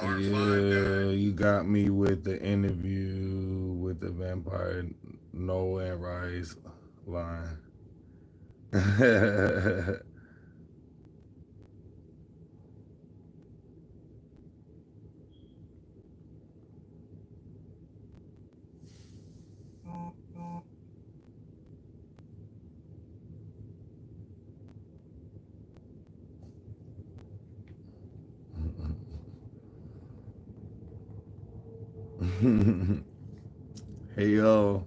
Yeah, you got me with the interview with the vampire Noah and Rise line. Hey yo,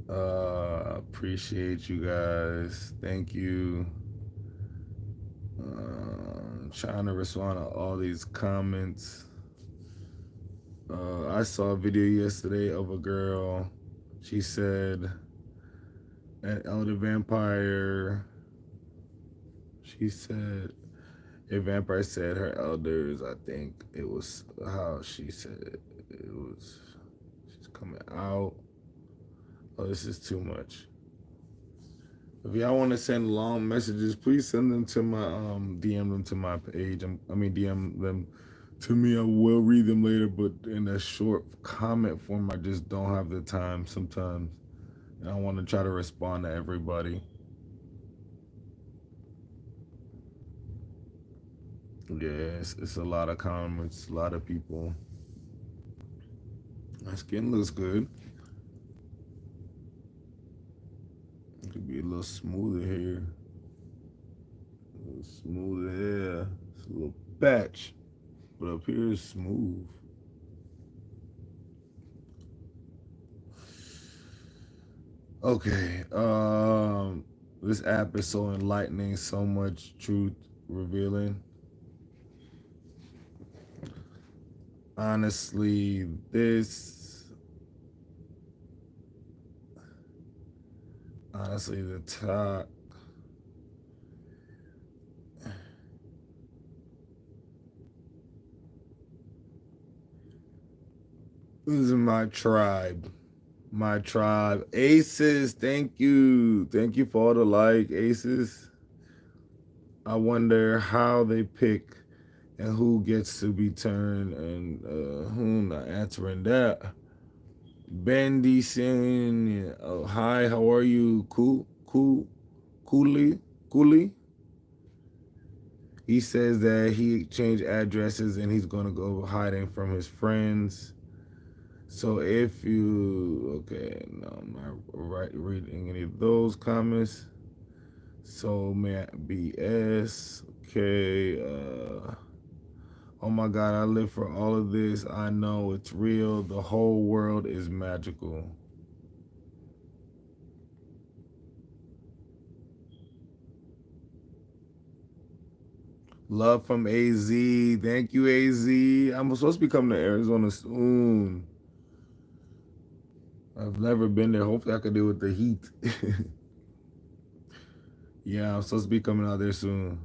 appreciate you guys. Thank you. Trying to respond to all these comments. I saw a video yesterday of a girl. She said an elder vampire. She said a vampire said her elders. I think it was how she said it was. She's coming out. Oh, this is too much. If y'all want to send long messages, please send them to my DM them to my page. DM them to me. I will read them later, but in a short comment form, I just don't have the time sometimes. And I want to try to respond to everybody. Yeah, it's a lot of comments, a lot of people. My skin looks good. It could be a little smoother here. A little smoother hair. It's a little patch. But up here is smooth. Okay. This app is so enlightening, so much truth revealing. Honestly, the top. This is my tribe. My tribe. Aces, thank you. Thank you for all the like, Aces. I wonder how they pick and who gets to be turned and who not answering that. Bendy saying, oh, hi, how are you? Cooley. He says that he changed addresses and he's gonna go hiding from his friends. So if you no, I'm not reading any of those comments. So man, BS. Okay. Oh my God, I live for all of this. I know it's real. The whole world is magical. Love from AZ. Thank you, AZ. I'm supposed to be coming to Arizona soon. I've never been there. Hopefully I can deal with the heat. Yeah, I'm supposed to be coming out there soon.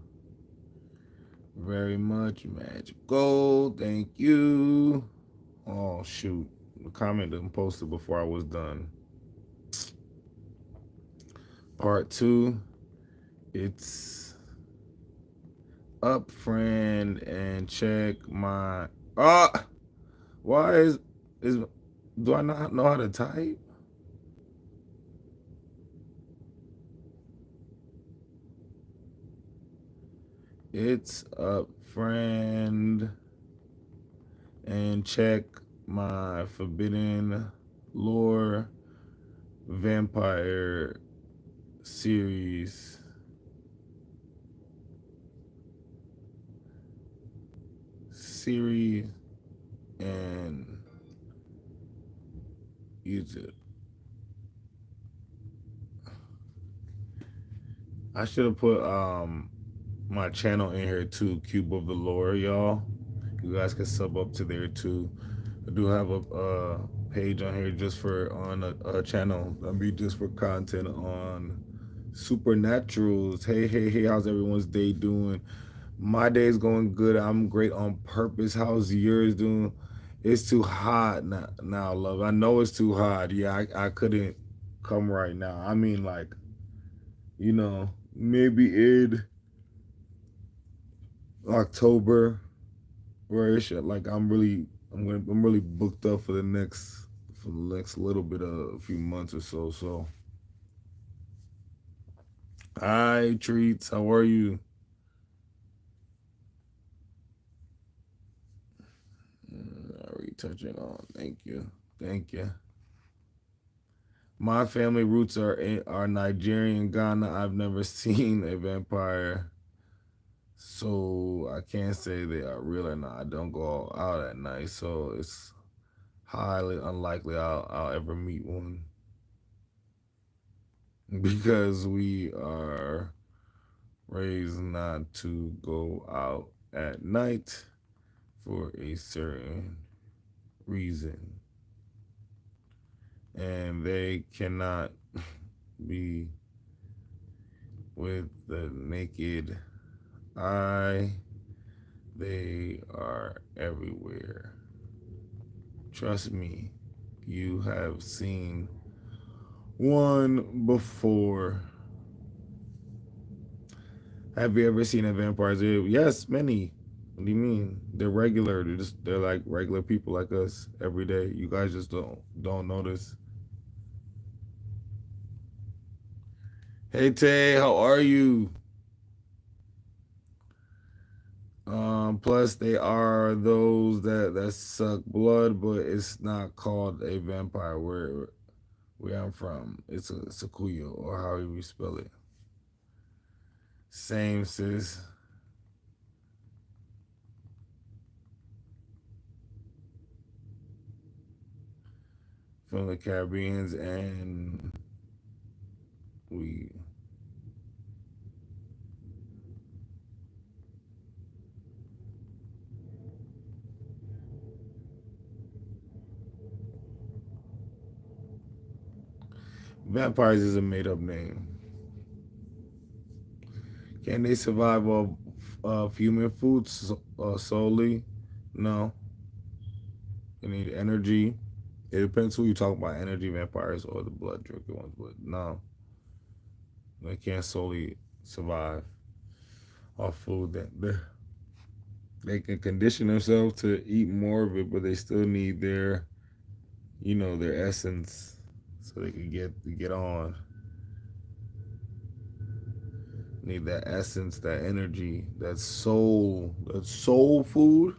Very much magical. Thank you. Oh, shoot. The comment didn't post it before I was done. Part 2. It's up, friend, and check my... Why is... Do I not know how to type? It's up, friend, and check my Forbidden Lore Vampire series. And YouTube. I should have put my channel in here too, Cube of the Lore, y'all. You guys can sub up to there too. I do have a page on here just for on a channel. I mean, just for content on supernaturals. Hey, how's everyone's day doing? My day is going good. I'm great on purpose. How's yours doing? It's too hot now, love. I know it's too hot. Yeah, I couldn't come right now. I mean, like, maybe October, where it's like I'm really booked up for the next little bit of a few months or so. So, hi treats, how are you? Are we touching on? Thank you, thank you. My family roots are Nigerian, Ghana. I've never seen a vampire, so I can't say they are real or not. I don't go out at night, so it's highly unlikely I'll ever meet one because we are raised not to go out at night for a certain reason, and they cannot be with the naked eye. They are everywhere. Trust me, you have seen one before. Have you ever seen a vampire? Yes, many. What do you mean? They're regular. They're like regular people like us every day. You guys just don't notice. Hey Tay, how are you? Plus they are those that suck blood, but it's not called a vampire where I'm from. It's a sequoia, or how we spell it. Same sis. From the Caribbeans, and we vampires is a made up name. Can they survive off human food solely? No. They need energy. It depends who you talk about, energy vampires or the blood drinking ones, but no. They can't solely survive off food. They can condition themselves to eat more of it, but they still need their essence so they can get on. Need that essence, that energy, that soul food.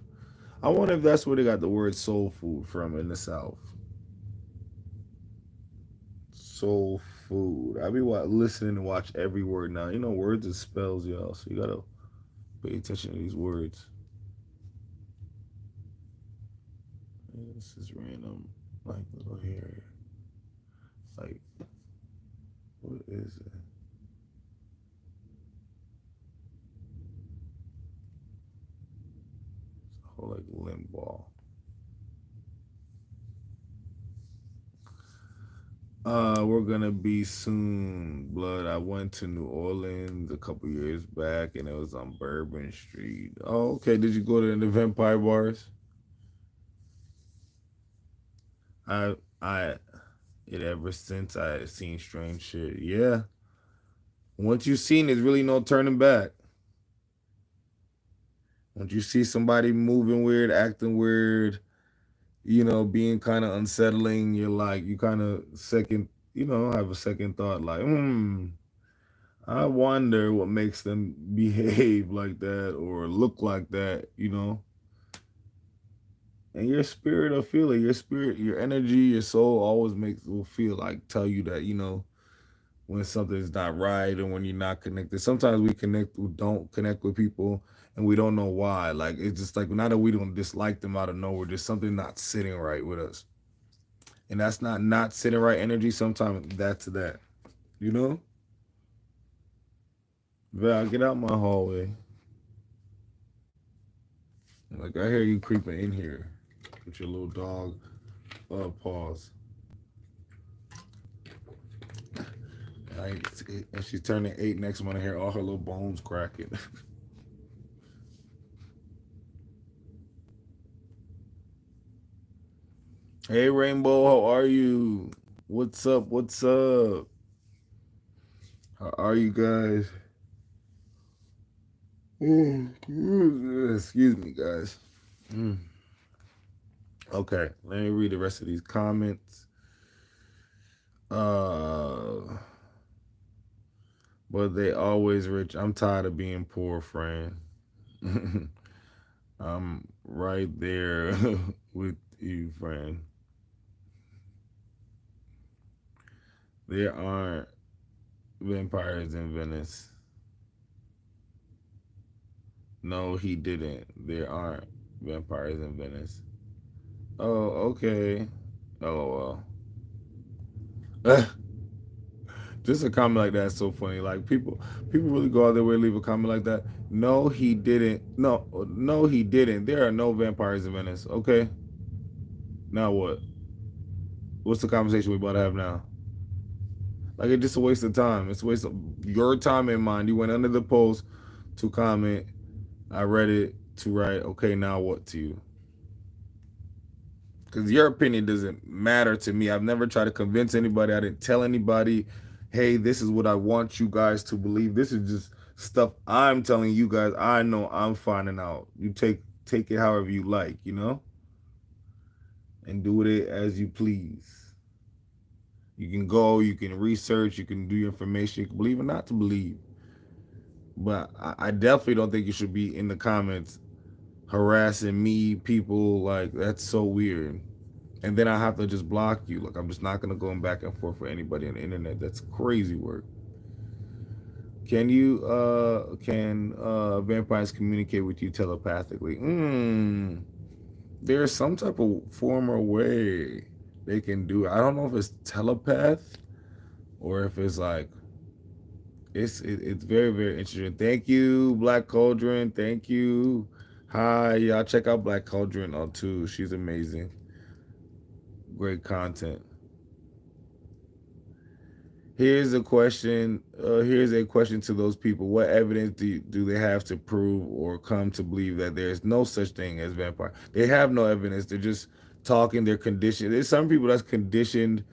I wonder if that's where they got the word soul food from in the South. Soul food. I be listening and watch every word now. You know, words is spells, y'all. So you gotta pay attention to these words. This is random, like little hair. Like, what is it? It's a whole like limb ball. We're gonna be soon, blood. I went to New Orleans a couple years back, and it was on Bourbon Street. Oh, okay. Did you go to the vampire bars? I it ever since I seen strange shit. Yeah. Once you seen, there's really no turning back. Once you see somebody moving weird, acting weird, being kind of unsettling, you kind of have a second thought, like, I wonder what makes them behave like that or look like that. And your spirit will feel it. Your spirit, your energy, your soul always will feel like tell you that, when something's not right and when you're not connected. Sometimes we don't connect with people and we don't know why. Like it's just like not that we don't dislike them out of nowhere, just something not sitting right with us. And that's not sitting right energy. Sometimes that's that. You know? Val, get out my hallway. Like I hear you creeping in here with your little dog paws. And she's turning 8 next month. I hear all her little bones cracking. Hey Rainbow, how are you? What's up? What's up? How are you guys? Excuse me, guys. Okay, let me read the rest of these comments. But they always rich. I'm tired of being poor, friend. I'm right there with you, friend. There aren't vampires in Venice. No, he didn't. There aren't vampires in Venice. Oh, okay. LOL. Just a comment like that is so funny. Like people really go out their way to leave a comment like that. No, he didn't. No, he didn't. There are no vampires in Venice. Okay. Now what? What's the conversation we about to have now? Like it's just a waste of time. It's a waste of your time and mine. You went under the post to comment. I read it to write. Okay, now what to you? Because your opinion doesn't matter to me. I've never tried to convince anybody. I didn't tell anybody, hey, this is what I want you guys to believe. This is just stuff I'm telling you guys. I know I'm finding out. You take it however you like, and do it as you please. You can go, you can research, you can do your information, you can believe or not to believe. But I definitely don't think you should be in the comments harassing me, people. Like, that's so weird. And then I have to just block you. Like, I'm just not gonna go back and forth with anybody on the internet. That's crazy work. Can vampires communicate with you telepathically? There's some type of form or way they can do it. I don't know if it's telepath or if it's like it's very, very interesting. Thank you, Black Cauldron. Thank you. Hi, y'all check out Black Cauldron on too. She's amazing. Great content. Here's a question. Here's a question to those people. What evidence do they have to prove or come to believe that there's no such thing as vampire? They have no evidence. They're just talking. They're conditioned. There's some people that's conditioned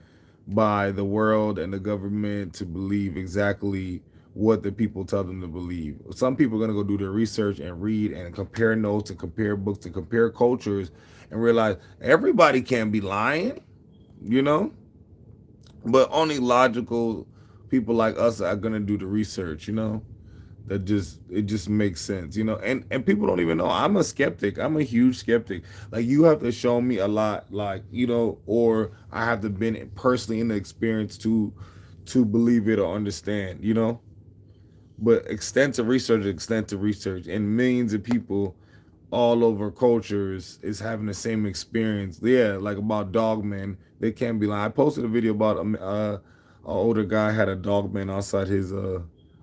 by the world and the government to believe exactly what the people tell them to believe. Some people are going to go do their research and read and compare notes and compare books and compare cultures and realize everybody can't be lying, you know? But only logical people like us are gonna do the research, That it just makes sense, And people don't even know. I'm a skeptic. I'm a huge skeptic. Like you have to show me a lot, like, or I have to been personally in the experience to believe it or understand, But extensive research, and millions of people all over cultures is having the same experience. Yeah, like about dogmen, they can't be lying. I posted a video about an older guy had a dogman outside his.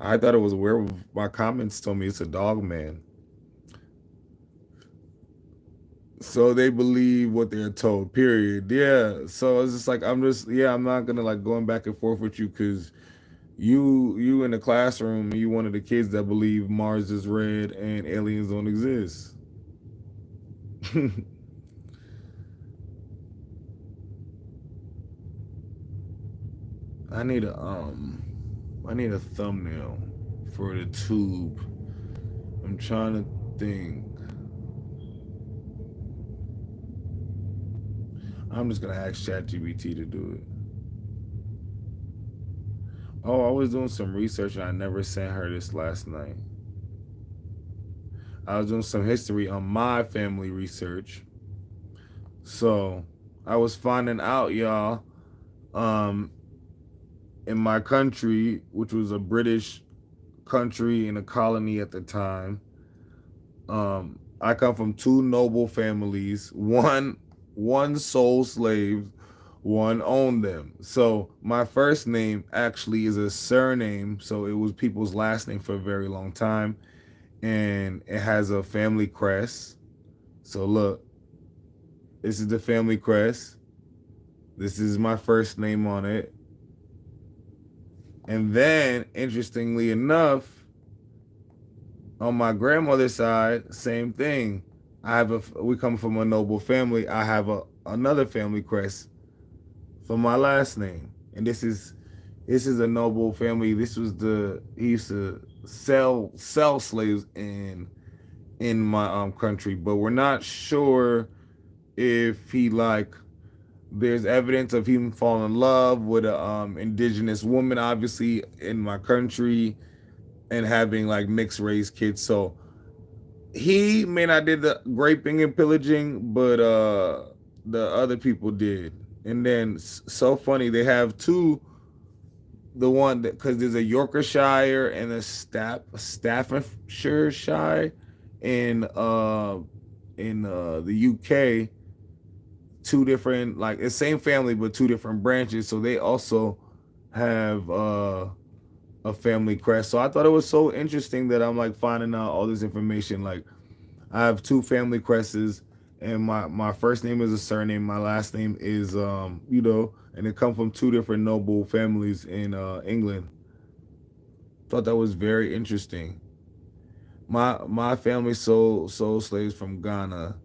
I thought it was a werewolf. My comments told me it's a dogman. So they believe what they're told. Period. Yeah. So it's just like I'm not gonna like going back and forth with you because you in the classroom, you one of the kids that believe Mars is red and aliens don't exist. I need a thumbnail for the tube. I'm trying to think. I'm just gonna ask ChatGPT to do it. Oh, I was doing some research and I never sent her this last night. I was doing some history on my family research. So I was finding out, y'all, in my country, which was a British country and a colony at the time, I come from two noble families. One sold slaves, one owned them. So my first name actually is a surname. So it was people's last name for a very long time. And it has a family crest. So look, this is the family crest. This is my first name on it. And then, interestingly enough, on my grandmother's side, same thing. We come from a noble family. I have another family crest for my last name. And this is This is a noble family. This was he used to sell slaves in my country, but we're not sure if he like there's evidence of him falling in love with a indigenous woman, obviously in my country, and having like mixed race kids. So he may not did the raping and pillaging, but the other people did. And then so funny, they have two. The one that because there's a Yorkshire and a Staffordshire in the UK, two different like it's same family but two different branches. So they also have a family crest. So I thought it was so interesting that I'm like finding out all this information. Like I have two family crests, and my first name is a surname. My last name is and it come from two different noble families in England. Thought that was very interesting. My family sold slaves from Ghana.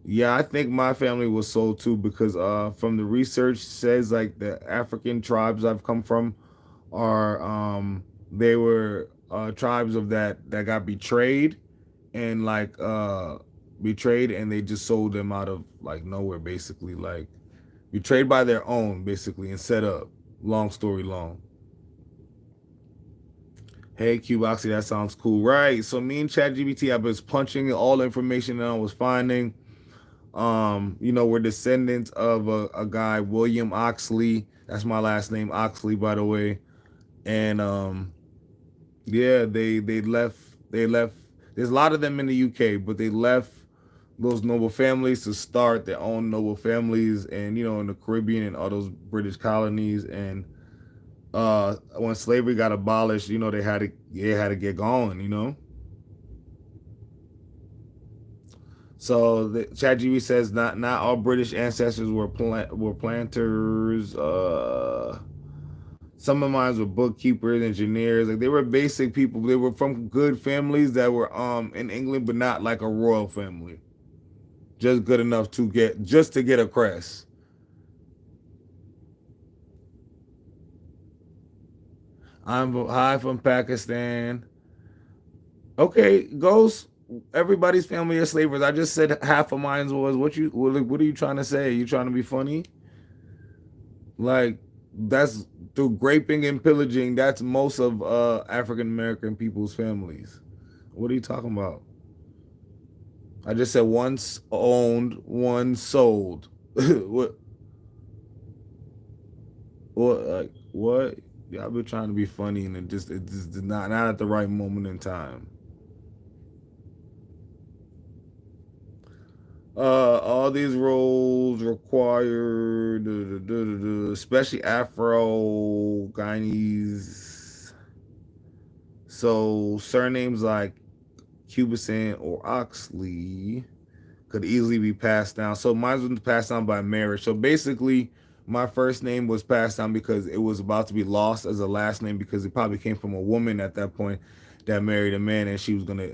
Yeah, I think my family was sold too because from the research says like the African tribes I've come from are they were tribes of that got betrayed and they just sold them out of like nowhere basically, like betrayed by their own basically and set up. Long story long. Hey CubeOxley, that sounds cool. Right. So me and ChatGPT, I was punching all the information that I was finding. We're descendants of a guy, William Oxley. That's my last name, Oxley, by the way. And yeah, they left there's a lot of them in the UK, but they left those noble families to start their own noble families and in the Caribbean and all those British colonies. And when slavery got abolished, they had to get going. So the ChatGPT says not all British ancestors were planters. Some of mine were bookkeepers, engineers. Like they were basic people. They were from good families that were in England, but not like a royal family. Just good enough to get a crest. I'm high from Pakistan. Okay, Ghost. Everybody's family are slavers. I just said half of mine was what are you trying to say? You trying to be funny? Like that's through raping and pillaging. That's most of African American people's families. What are you talking about? I just said once owned, one sold. what? What? Like what? Y'all been trying to be funny and it just did not at the right moment in time. All these roles require especially Afro Guyanese. So surnames like Cubison or Oxley could easily be passed down. So mine was passed down by marriage. So basically, my first name was passed down because it was about to be lost as a last name because it probably came from a woman at that point that married a man and she was gonna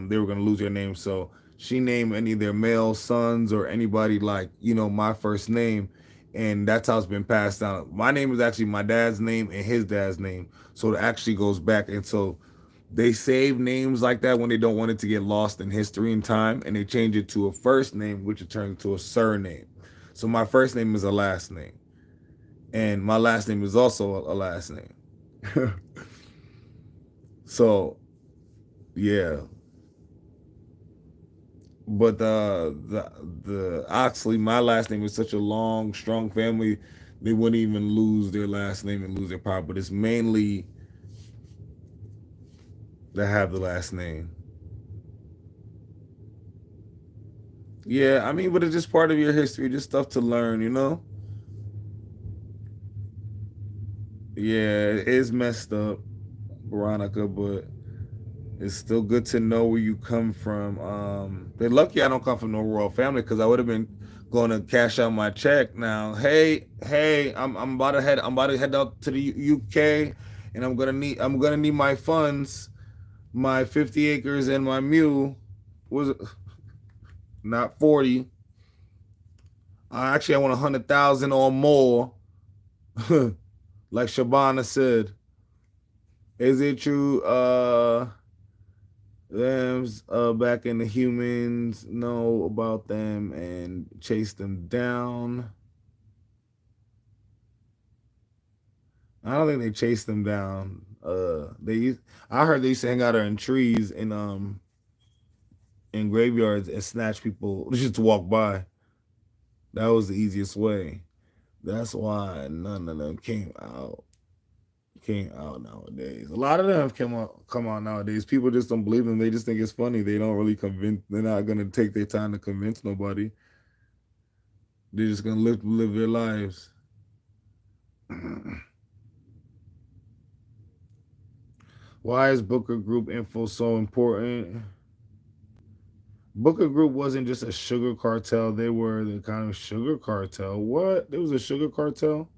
they were gonna lose their name. So she named any of their male sons or anybody like my first name, and that's how it's been passed down. My name is actually my dad's name and his dad's name, so it actually goes back. And so they save names like that when they don't want it to get lost in history and time, and they change it to a first name, which it turns into a surname. So my first name is a last name, and my last name is also a last name. So yeah, but the Oxley, my last name is such a long, strong family, they wouldn't even lose their last name and lose their power. But it's mainly that have the last name. Yeah, I mean, but it's just part of your history, just stuff to learn. Yeah, it is messed up, Veronica, but it's still good to know where you come from. They're lucky I don't come from no royal family because I would have been going to cash out my check now. Hey, I'm about to head out to the UK, and I'm gonna need my funds, my 50 acres and my mule. Was it not 40? I want 100,000 or more. Like Shabana said, is it true them back in the humans know about them and chase them down? I don't think they chased them down. I heard they used to hang out in trees in graveyards and snatch people just to walk by. That was the easiest way. That's why none of them came out nowadays. A lot of them have come out nowadays. People just don't believe them. They just think it's funny. They don't really convince. They're not gonna take their time to convince nobody. They're just gonna live their lives. Why is Booker Group info so important? Booker Group wasn't just a sugar cartel. They were the kind of sugar cartel. What? There was a sugar cartel?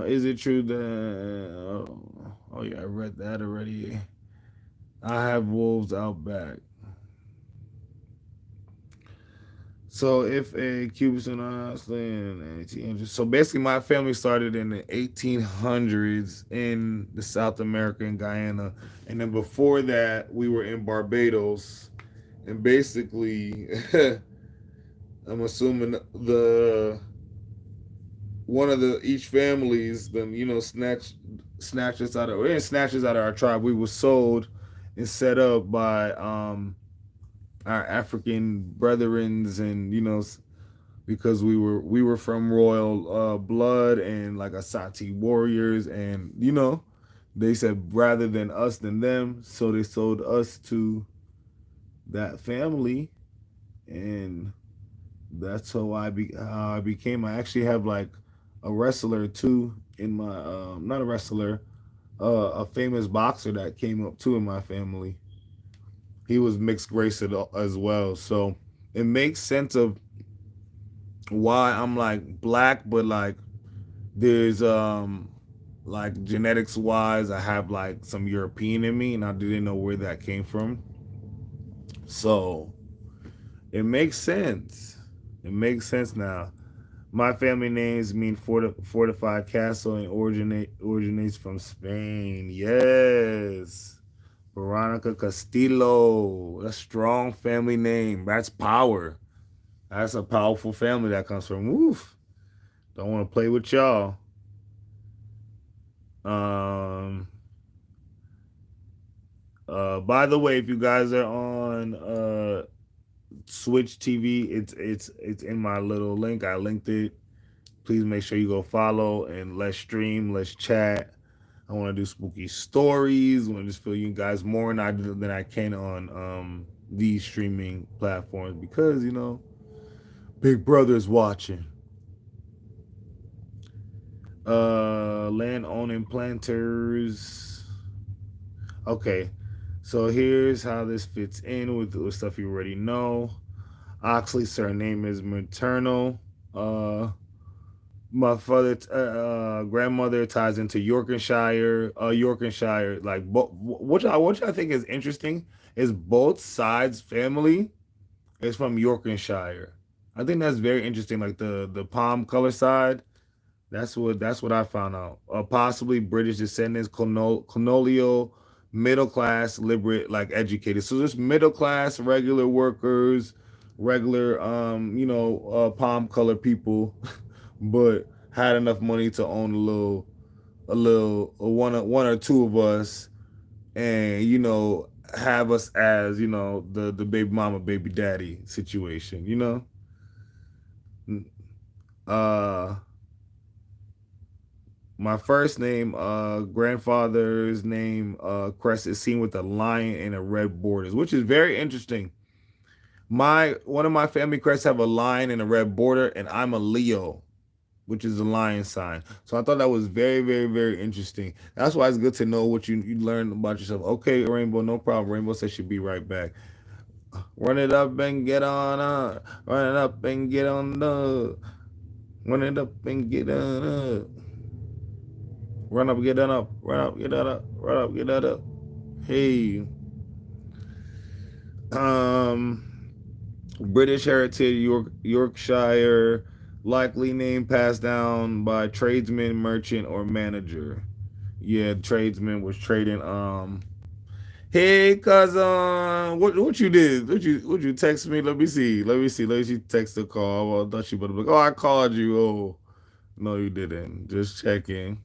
Is it true that? Oh yeah, I read that already. I have wolves out back. So if a Cubans and so basically my family started in the 1800s in the South America and Guyana, and then before that we were in Barbados, and basically I'm assuming the one of the each families then snatch us out of snatches out of our tribe. We were sold and set up by our African brethrens, and because we were from royal blood and like Asante warriors, and they said rather than us than them, so they sold us to that family, and that's how I became. I actually have like a wrestler too in my not a wrestler, a famous boxer that came up too in my family. He was mixed race as well, so it makes sense of why I'm like black, but like there's like genetics wise, I have like some European in me, and I didn't know where that came from. So it makes sense. It makes sense now. My family names mean fortified castle and originates from Spain. Yes. Veronica Castillo. A strong family name. That's power. That's a powerful family that comes from. Woof. Don't want to play with y'all. Um. By the way, if you guys are on Switch TV, it's in my little link. I linked it. Please make sure you go follow and let's stream, let's chat. I want to do spooky stories. I want to just feel you guys more than I can on these streaming platforms, because Big Brother's watching. Land owning planters. Okay, so here's how this fits in with stuff you already know. Oxley's surname is maternal. My father, grandmother ties into Yorkshire. Yorkshire, like which I think is interesting is both sides family is from Yorkshire. I think that's very interesting. Like the palm color side. That's what I found out. Possibly British descendants, colonial, middle class, liberate, like educated. So just middle class, regular workers, regular palm color people, but had enough money to own one or two of us, and have us as the baby mama, baby daddy situation. Uh My first name, grandfather's name, crest is seen with a lion and a red borders, which is very interesting. One of my family crests have a lion and a red border, and I'm a Leo, which is a lion sign. So I thought that was very, very, very interesting. That's why it's good to know what you learn about yourself. Okay, Rainbow, no problem. Rainbow says she'll be right back. Run it up and get on up. Run it up and get on up. Run it up and get on up. Run up, get that up. Run up, get that up. Run up, get that up. Hey. Um British heritage, Yorkshire, Likely name passed down by tradesman, merchant, or manager. Yeah, tradesman was trading. Hey, cousin, what you did? What you text me? Let me see. Let me see. Let me see. Text the call. Well, I thought you would have. Oh, I called you. Oh, no, you didn't. Just checking.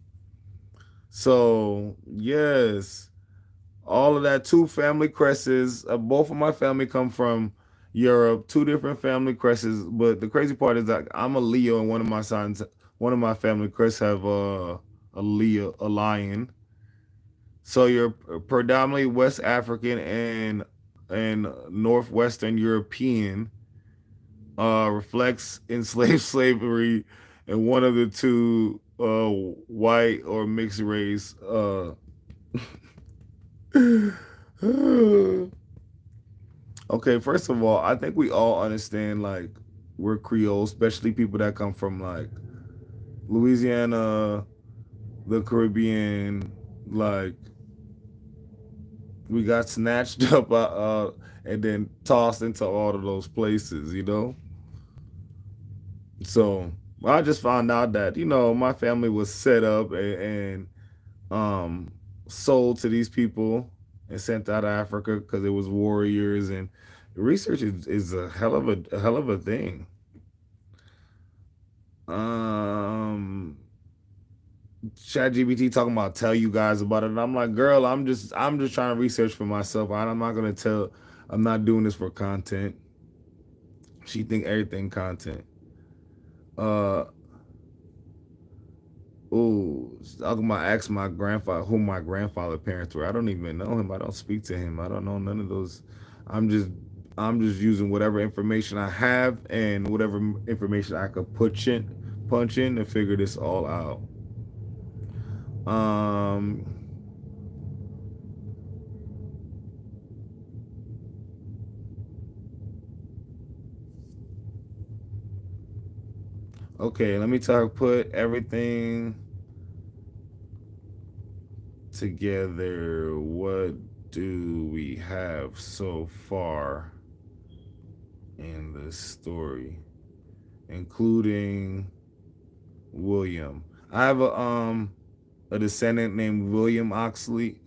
So yes, all of that. Two family crests. Both of my family come from Europe. Two different family crests. But the crazy part is that I'm a Leo, and one of my family crests have a Leo, a lion. So you're predominantly West African and Northwestern European. Reflects enslaved slavery, and one of the two white or mixed race. Okay, first of all, I think we all understand like we're Creole, especially people that come from like Louisiana, the Caribbean. Like we got snatched up and then tossed into all of those places, you know. So I just found out that my family was set up and um sold to these people and sent out of Africa because it was warriors, and research is a hell of a thing. Um ChatGPT talking about tell you guys about it, and I'm like, girl, I'm just trying to research for myself. I'm not gonna tell. I'm not doing this for content. She think everything content. Uh Oh, talking about ask my grandfather who my grandfather parents were. I don't even know him. I don't speak to him. I don't know none of those. I'm just I'm just using whatever information I have and whatever information I could punch in to figure this all out. Um okay, let me talk put everything together. What do we have so far in the story, including William? I have a descendant named William Oxley.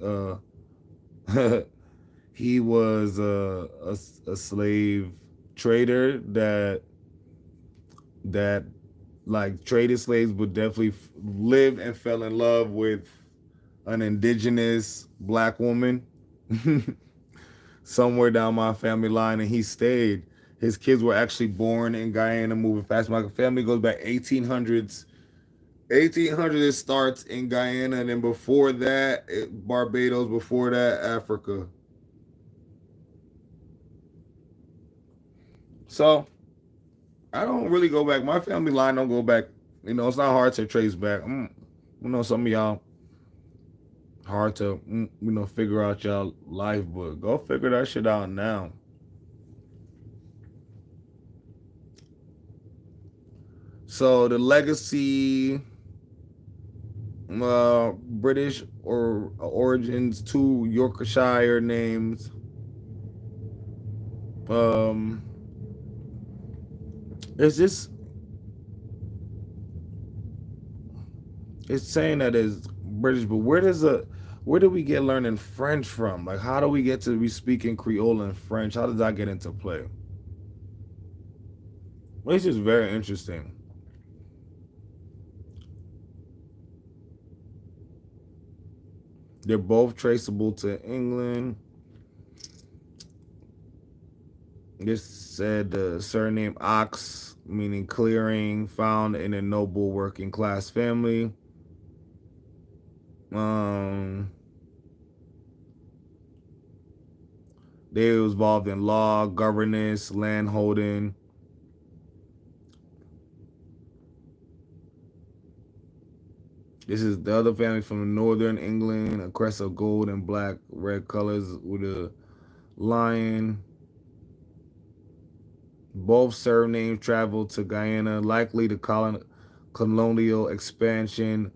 He was a slave trader that like traded slaves, but definitely lived and fell in love with an indigenous black woman somewhere down my family line, and he stayed. His kids were actually born in Guyana, moving fast. My family goes back 1800s. 1800 it starts in Guyana, and then before that, Barbados. Before that, Africa. So I don't really go back. My family line don't go back. It's not hard to trace back. Some of y'all hard to figure out y'all life, but go figure that shit out now. So the legacy, British or origins, two Yorkshire names. Um, it's just it's saying that it's British, but where do we get learning French from? Like, how do we get to be speaking Creole and French? How does that get into play? Well, it's just very interesting. They're both traceable to England. This said the surname Ox, meaning clearing, found in a noble working class family. Um, they was involved in law, governance, land holding. This is the other family from northern England, a crest of gold and black, red colors with a lion. Both surnames traveled to Guyana, likely to colonial expansion,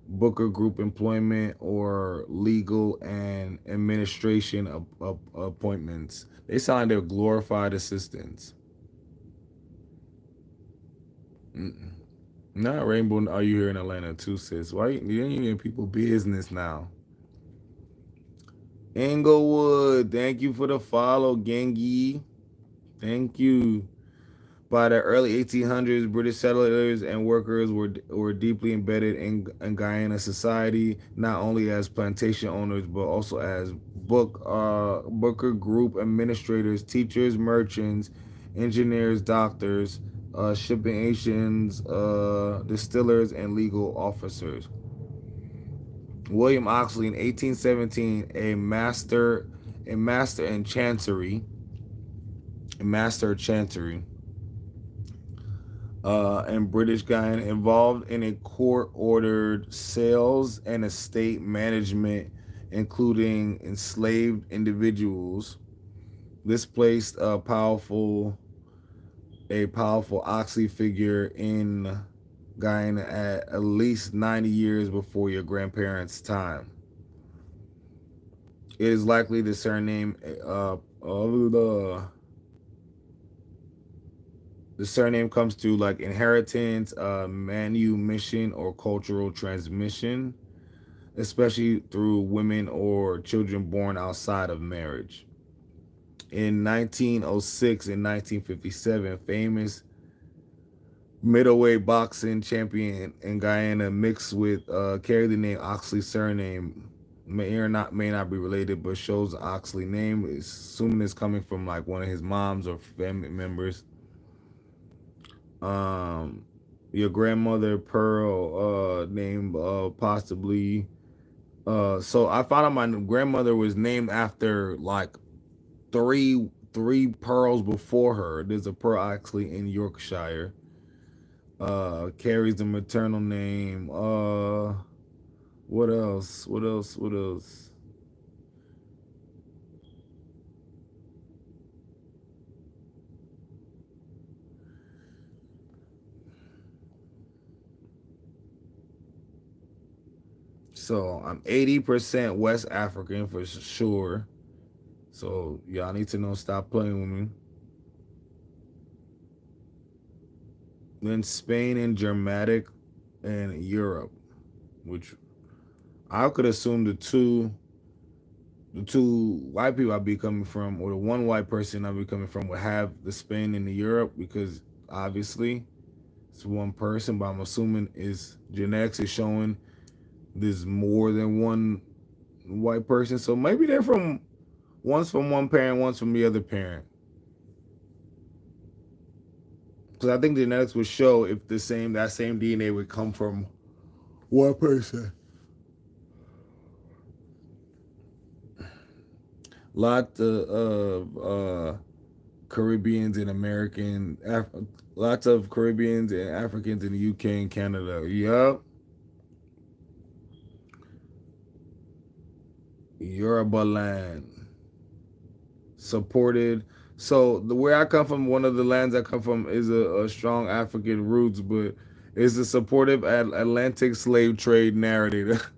Booker Group employment, or legal and administration appointments. They sound like they're glorified assistants. Not Rainbow. Are you here in Atlanta too, sis? Why you ain't in people business now? Inglewood, thank you for the follow, Gengi. Thank you. By the early 1800s, British settlers and workers were deeply embedded in Guyana society, not only as plantation owners but also as Booker Group administrators, teachers, merchants, engineers, doctors, shipping agents, distillers, and legal officers. William Oxley in 1817, a master in chancery, a master of chancery and British Guyana, involved in a court-ordered sales and estate management, including enslaved individuals. This placed a powerful Oxley figure in Guyana at least 90 years before your grandparents' time. It is likely the surname of the surname comes through like inheritance, manumission, or cultural transmission, especially through women or children born outside of marriage. In 1906 and 1957, famous middleweight boxing champion in Guyana mixed with carried the name Oxley surname. May not be related, but shows the Oxley name. Assuming it's coming from like one of his moms or family members. Um, your grandmother Pearl name possibly. So I found out my grandmother was named after like three pearls before her. There's a Pearl Oxley in Yorkshire. Carries the maternal name. What else? What else? What else? So I'm 80% West African for sure. So y'all need to know, stop playing with me. Then Spain and Germanic and Europe, which I could assume the two white people I'd be coming from, or the one white person I'd be coming from, would have the Spain and the Europe because obviously it's one person. But I'm assuming is genetics is showing there's more than one white person. So maybe they're from one's from one parent, one's from the other parent. Because I think genetics would show if that same DNA would come from one person. Lot of Caribbeans and lots of Caribbeans and Africans in the UK and Canada. Yup. Yoruba land. Supported. So the where I come from, one of the lands I come from is a strong African roots, but it's a supportive Atlantic slave trade narrative.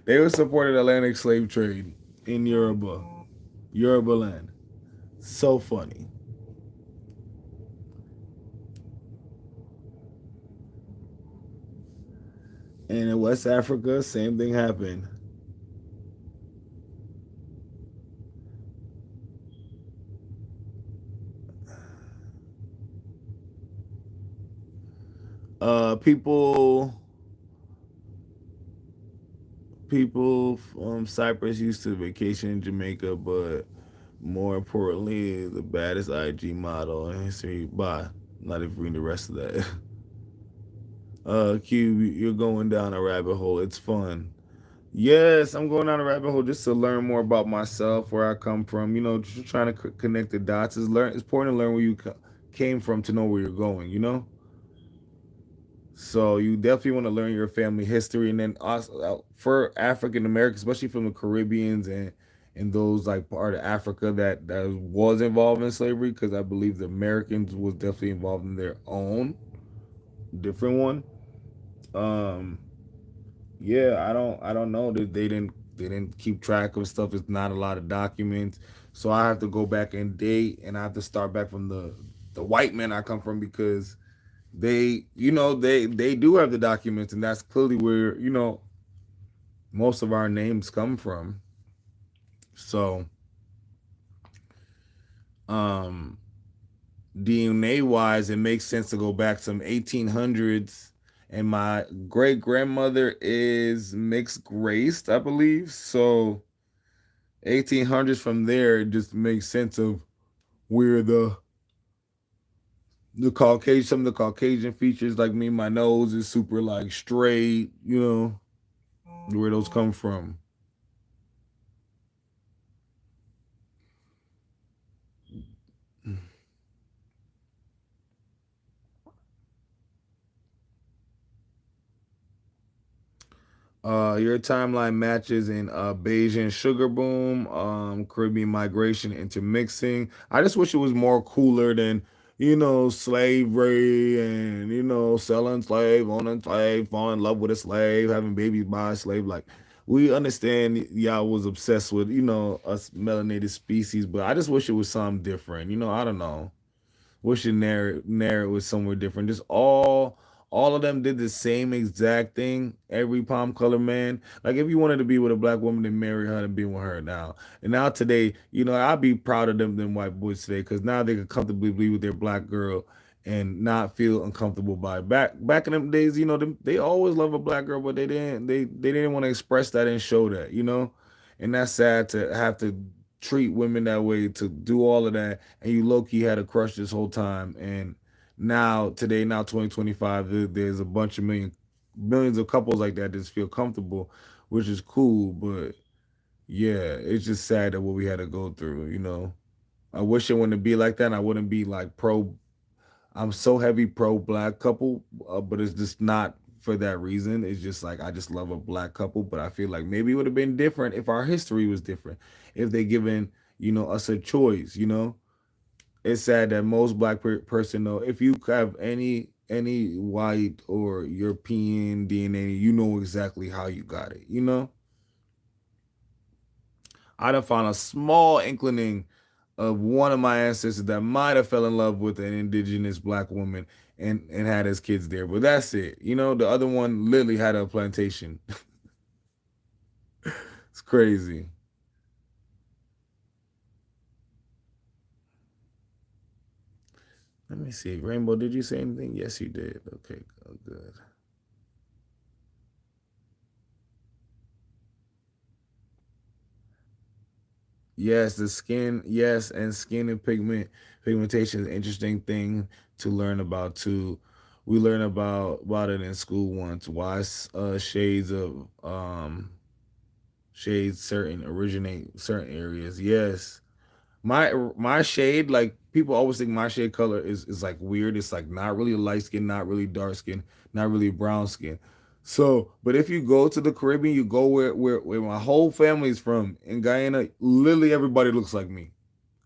They were supported Atlantic slave trade in Yoruba land. So funny. And in West Africa, same thing happened. People from Cyprus used to vacation in Jamaica, but more importantly, the baddest IG model in history. Bye. Not even reading the rest of that. Q, you're going down a rabbit hole. It's fun. Yes, I'm going down a rabbit hole just to learn more about myself, where I come from. Just trying to connect the dots. It's important to learn where you came from to know where you're going. So you definitely want to learn your family history, and then also for African Americans, especially from the Caribbeans and those like part of Africa that was involved in slavery, because I believe the Americans was definitely involved in their own different one. Um, yeah, I don't know that they didn't keep track of stuff. It's not a lot of documents, so I have to go back and date, and I have to start back from the white man I come from because they do have the documents, and that's clearly where most of our names come from. So, um, DNA wise, it makes sense to go back some 1800s. And my great grandmother is mixed raced, I believe. So 1800s from there, it just makes sense of where the Caucasian, some of the Caucasian features, like me, my nose is super like straight, where those come from. Your timeline matches in Bayesian sugar boom, Caribbean migration, intermixing. I just wish it was more cooler than slavery and selling slave, owning slave, falling in love with a slave, having babies by a slave. Like we understand y'all was obsessed with us melanated species, but I just wish it was something different. I don't know. Wish your narrative was somewhere different. Just all of them did the same exact thing. Every palm color man. Like if you wanted to be with a black woman, then marry her and be with her now. And now today, I'd be proud of them than white boys today because now they could comfortably be with their black girl and not feel uncomfortable by it. Back in them days, they always love a black girl, but they didn't want to express that and show that. And that's sad to have to treat women that way, to do all of that, and you low key had a crush this whole time. And now 2025, there's a bunch of millions of couples like that just feel comfortable, which is cool. But yeah, it's just sad that what we had to go through. I wish it wouldn't be like that. And I wouldn't be like pro. I'm so heavy pro black couple, but it's just not for that reason. It's just like I just love a black couple, but I feel like maybe it would have been different if our history was different, if they given us a choice. It's sad that most black person know if you have any white or European DNA, you know exactly how you got it. I'd have found a small inclining of one of my ancestors that might have fell in love with an indigenous black woman and had his kids there, but that's it. The other one literally had a plantation. It's crazy. Let me see. Rainbow, did you say anything? Yes, you did. Okay, good. Yes, the skin, yes, and skin and pigmentation is an interesting thing to learn about too. We learn about it in school once. Why shades certain originate certain areas. Yes. My shade, like people always think my shade color is like weird. It's like not really light skin, not really dark skin, not really brown skin. So, but if you go to the Caribbean, you go where my whole family is from in Guyana, literally everybody looks like me.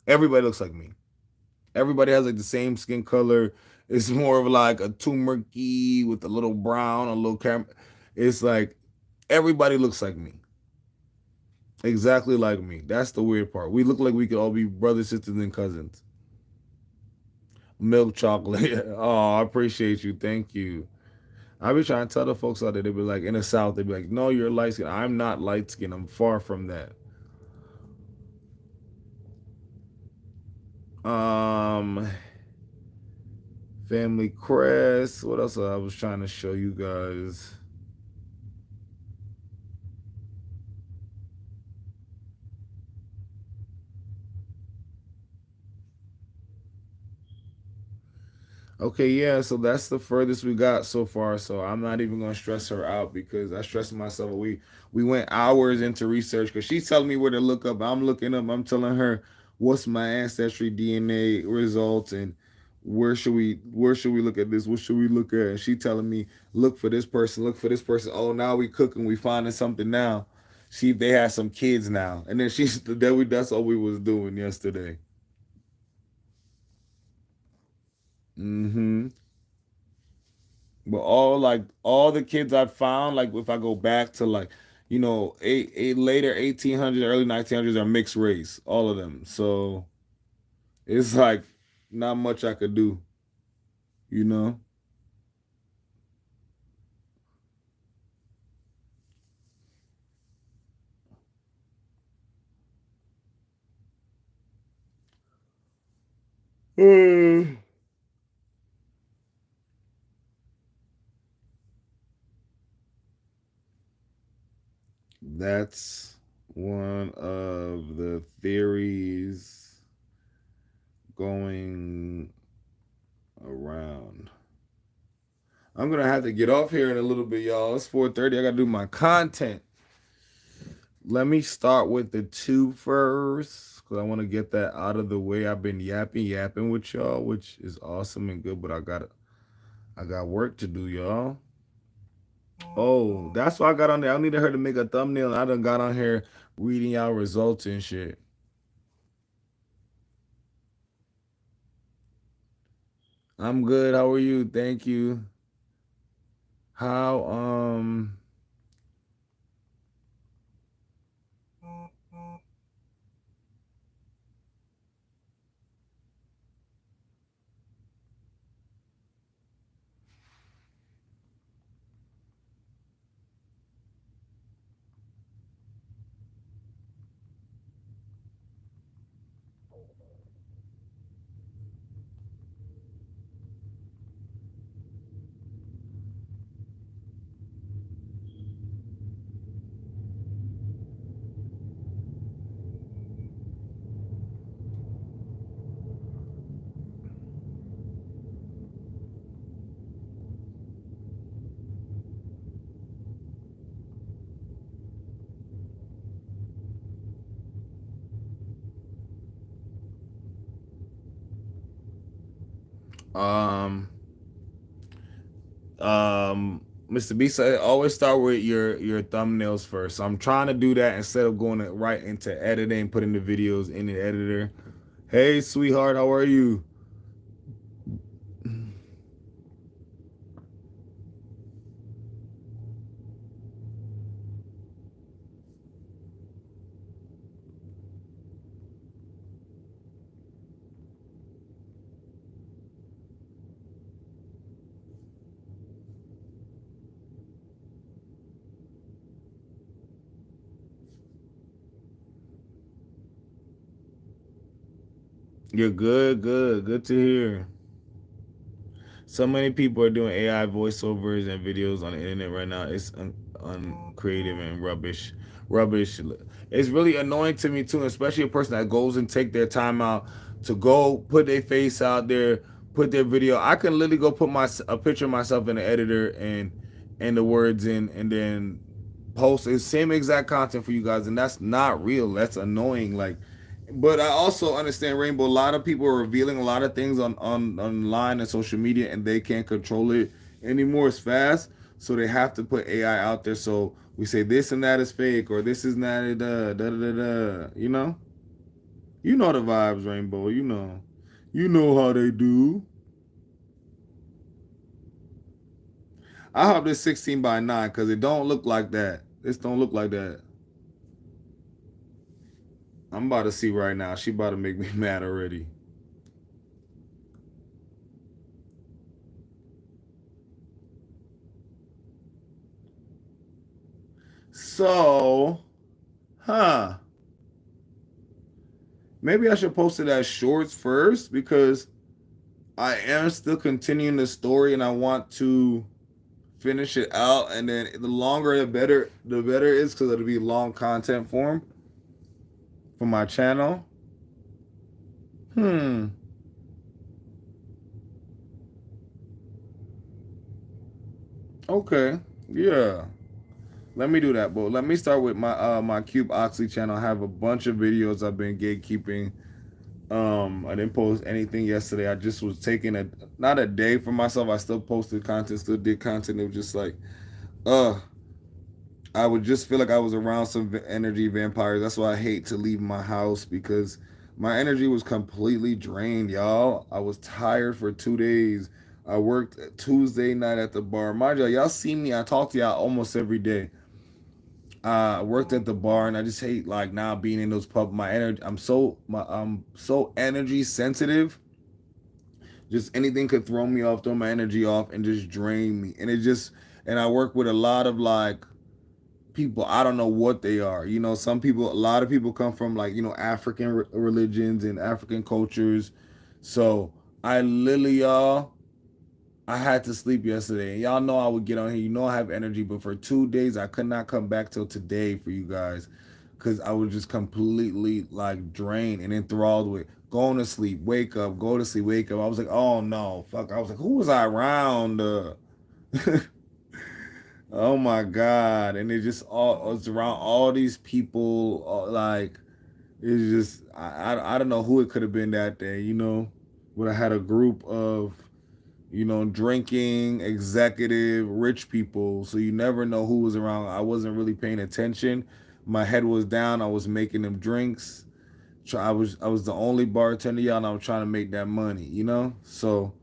Everybody looks like me. Everybody has like the same skin color. It's more of like a turmeric with a little brown, a little cam. It's like everybody looks like me. Exactly like me. That's the weird part. We look like we could all be brothers, sisters, and cousins. Milk chocolate. Oh, I appreciate you. Thank you. I be trying to tell the folks out there, they be like, in the South, they be like, no, you're light skinned. I'm not light skinned. I'm far from that. Um, Family crest. What else I was trying to show you guys? Okay, yeah, so that's the furthest we got so far. So I'm not even gonna stress her out because I stressed myself. We went hours into research because she's telling me where to look up. I'm looking up. I'm telling her what's my ancestry DNA results and where should we look at this? What should we look at? And she telling me look for this person, look for this person. Oh, now we cooking. We finding something now. See if they have some kids now. And then that's all we was doing yesterday. Mm-hmm. But all the kids I found, like if I go back to like, eight later 1800s, early 1900s are mixed race, all of them. So it's like not much I could do, you know. That's one of the theories going around. I'm gonna have to get off here in a little bit, y'all. It's 4:30. I gotta do my content. Let me start with the two first, because I want to get that out of the way. I've been yapping with y'all, which is awesome and good, but I got work to do, y'all. Oh, that's why I got on there. I needed her to make a thumbnail, and I done got on here reading y'all results and shit. I'm good. How are you? Thank you. How um Mr. B said always start with your thumbnails first. So I'm trying to do that instead of going right into editing, putting the videos in the editor. Hey, sweetheart, how are you? You're good, good to hear. So many people are doing AI voiceovers and videos on the internet right now. It's uncreative and rubbish. It's really annoying to me too, especially a person that goes and take their time out to go put their face out there, put their video. I can literally go put my a picture of myself in the editor and the words in, and then post the same exact content for you guys, and that's not real. That's annoying. Like, but I also understand, Rainbow. A lot of people are revealing a lot of things on online and social media, and they can't control it anymore as fast. So they have to put AI out there. So we say this and that is fake, or this is not da. You know the vibes, Rainbow. You know how they do. I hope this 16:9 because it don't look like that. This don't look like that. I'm about to see right now. She about to make me mad already. So, huh? Maybe I should post it as shorts first because I am still continuing the story and I want to finish it out. And then the longer the better, the better it is because it'll be long content form for my channel. Hmm. Okay. Yeah. Let me do that, but let me start with my CubeOxley channel. I have a bunch of videos I've been gatekeeping. I didn't post anything yesterday. I just was taking a not a day for myself. I still posted content, still did content. It was just like, uh, I would just feel like I was around some energy vampires. That's why I hate to leave my house because my energy was completely drained, y'all. I was tired for 2 days. I worked Tuesday night at the bar. Mind y'all see me. I talk to y'all almost every day. I worked at the bar, and I just hate like now being in those pub. My energy, I'm so energy sensitive. Just anything could throw me off, throw my energy off, and just drain me. And I work with a lot of like people. I don't know what they are. A lot of people come from like African religions and African cultures. So I literally, y'all, I had to sleep yesterday. And y'all know I would get on here. You know I have energy, but for 2 days I could not come back till today for you guys. Cause I was just completely like drained and enthralled with going to sleep, wake up, go to sleep, wake up. I was like, oh no, fuck. I was like, who was I around? Oh my god. And it just all it's around all these people like it's just I don't know who it could have been that day, you know. But I had a group of drinking, executive, rich people. So you never know who was around. I wasn't really paying attention. My head was down. I was making them drinks. I was the only bartender, y'all, and I was trying to make that money, you know? So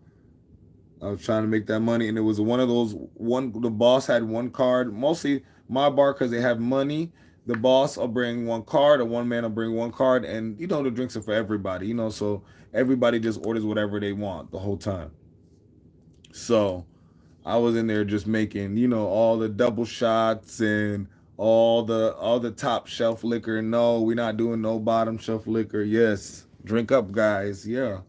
I was trying to make that money, and it was one of those the boss had one card, mostly my bar because they have money. The boss will bring one card, or one man will bring one card, and the drinks are for everybody, so everybody just orders whatever they want the whole time. So I was in there just making, all the double shots and all the top shelf liquor. No, we're not doing no bottom shelf liquor. Yes. Drink up, guys. Yeah.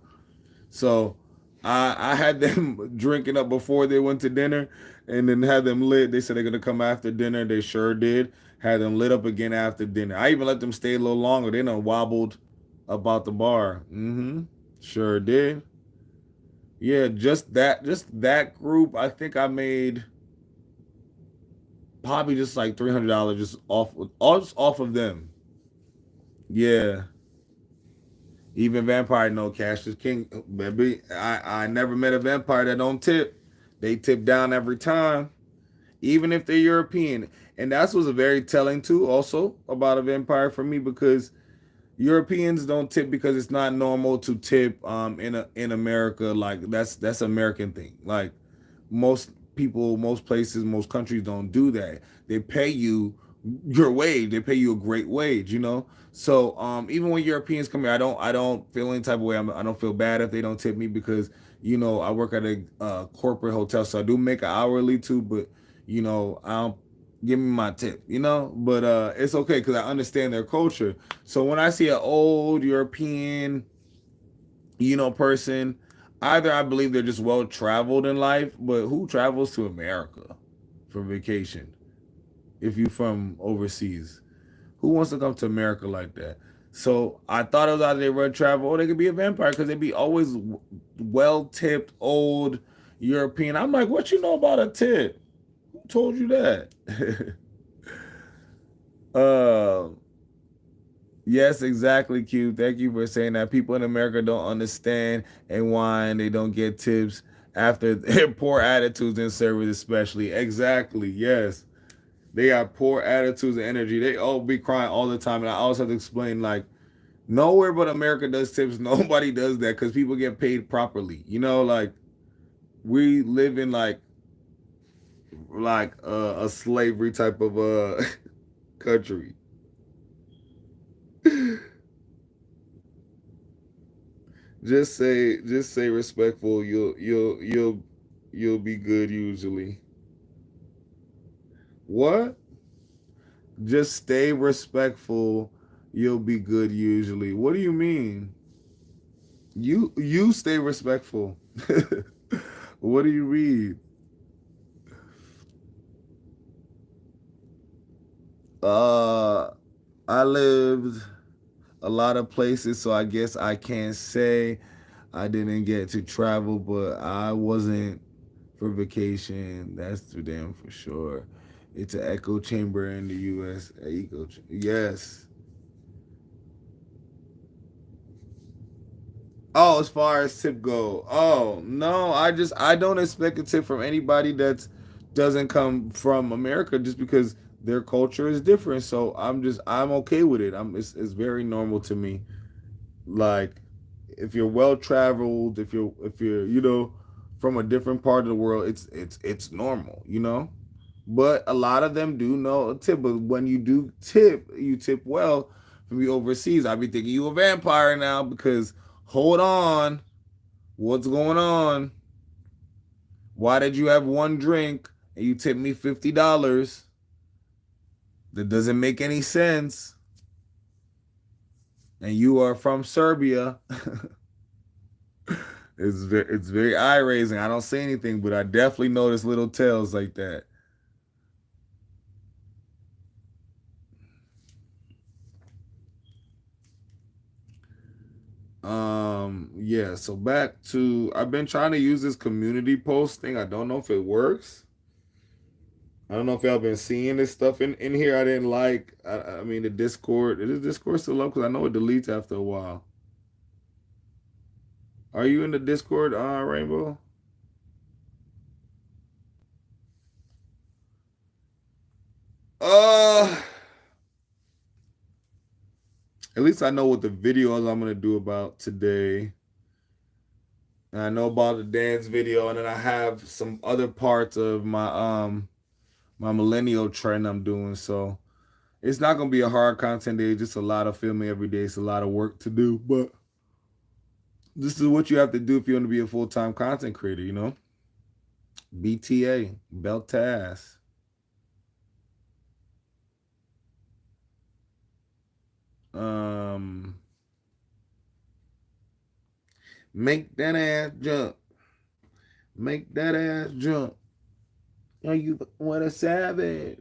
So I had them drinking up before they went to dinner and then had them lit. They said they're gonna come after dinner. They sure did. Had them lit up again after dinner. I even let them stay a little longer. They done wobbled about the bar. Mm-hmm. Sure did. Yeah, just that group. I think I made probably just like $300 just off of them. Yeah, even vampire no cash is king, baby. I never met a vampire that don't tip. They tip down every time, even if they're European. And that's was a very telling too, also about a vampire for me because Europeans don't tip because it's not normal to tip in America. Like that's American thing. Like most people, most places, most countries don't do that. They pay you your wage. They pay you a great wage. So even when Europeans come here, I don't feel any type of way. I don't feel bad if they don't tip me because I work at a corporate hotel, so I do make an hourly too. But I don't give me my tip. But it's okay because I understand their culture. So when I see an old European person, either I believe they're just well traveled in life, but who travels to America for vacation if you from overseas? Who wants to come to America like that? So I thought it was either they run travel or they could be a vampire because they'd be always well tipped old European. I'm like, what you know about a tip? Who told you that? uh Yes, exactly, Q. Thank you for saying that. People in America don't understand and whine. They don't get tips after their poor attitudes in service, especially. Exactly. Yes. They got poor attitudes and energy. They all be crying all the time. And I always have to explain, like, nowhere but America does tips. Nobody does that because people get paid properly. Like, we live in, like a slavery type of country. Just say respectful. You'll be good usually. What? Just stay respectful. You'll be good usually. What do you mean? You stay respectful. What do you mean? Uh, I lived a lot of places, so I guess I can't say I didn't get to travel, but I wasn't for vacation. That's for damn for sure. It's an echo chamber in the U.S. Yes. Oh, as far as tip go, oh no, I don't expect a tip from anybody that doesn't come from America just because their culture is different. So I'm okay with it. It's very normal to me. Like if you're well traveled, if you're from a different part of the world, it's normal. But a lot of them do know a tip. But when you do tip, you tip well. From you overseas, I'd be thinking you a vampire now because hold on, what's going on? Why did you have one drink and you tip me $50? That doesn't make any sense. And you are from Serbia. It's very eye raising. I don't say anything, but I definitely notice little tales like that. Yeah, so back to I've been trying to use this community post thing. I don't know if it works. I don't know if y'all been seeing this stuff in here. I didn't like. I mean, the Discord. Is Discord still up? Because I know it deletes after a while. Are you in the Discord, Rainbow? Uh, at least I know what the videos I'm gonna do about today. And I know about the dance video, and then I have some other parts of my millennial trend I'm doing. So it's not gonna be a hard content day. Just a lot of filming every day. It's a lot of work to do, but this is what you have to do if you want to be a full time content creator. BTA, belt to ass. Um, make that ass jump. Make that ass jump. Oh, you what a savage.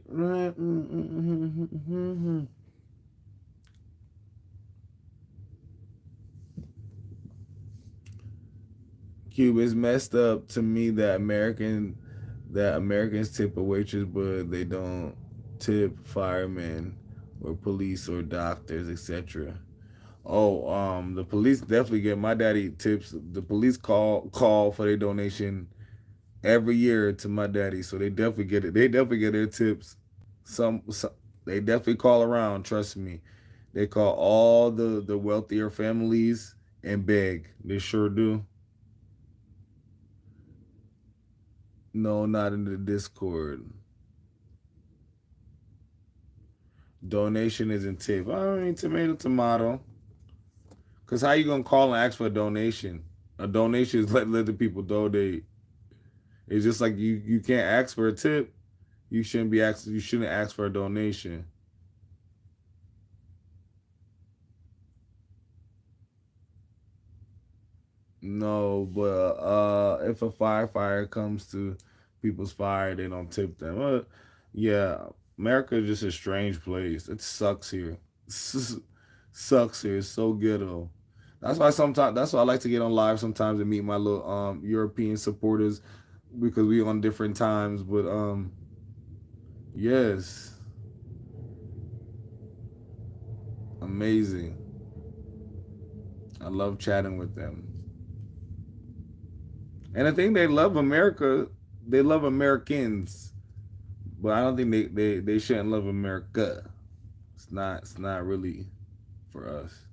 Cube is messed up to me that Americans tip a waitress, but they don't tip firemen or police or doctors, etc. Oh, the police definitely get my daddy tips. The police call for their donation every year to my daddy, so they definitely get it. They definitely get their tips. Some they definitely call around. Trust me, they call all the wealthier families and beg. They sure do. No, not in the Discord. Donation isn't tip. I mean, tomato. Cause how you gonna call and ask for a donation? A donation is let the people donate. It's just like you can't ask for a tip. You shouldn't ask for a donation. No, but if a firefighter comes to people's fire, they don't tip them. Yeah, America is just a strange place. It sucks here. Sucks here. It's so ghetto. That's why I like to get on live sometimes and meet my little European supporters because we on different times. But yes, amazing. I love chatting with them. And I think they love America. They love Americans, but I don't think they shouldn't love America. It's not really for us.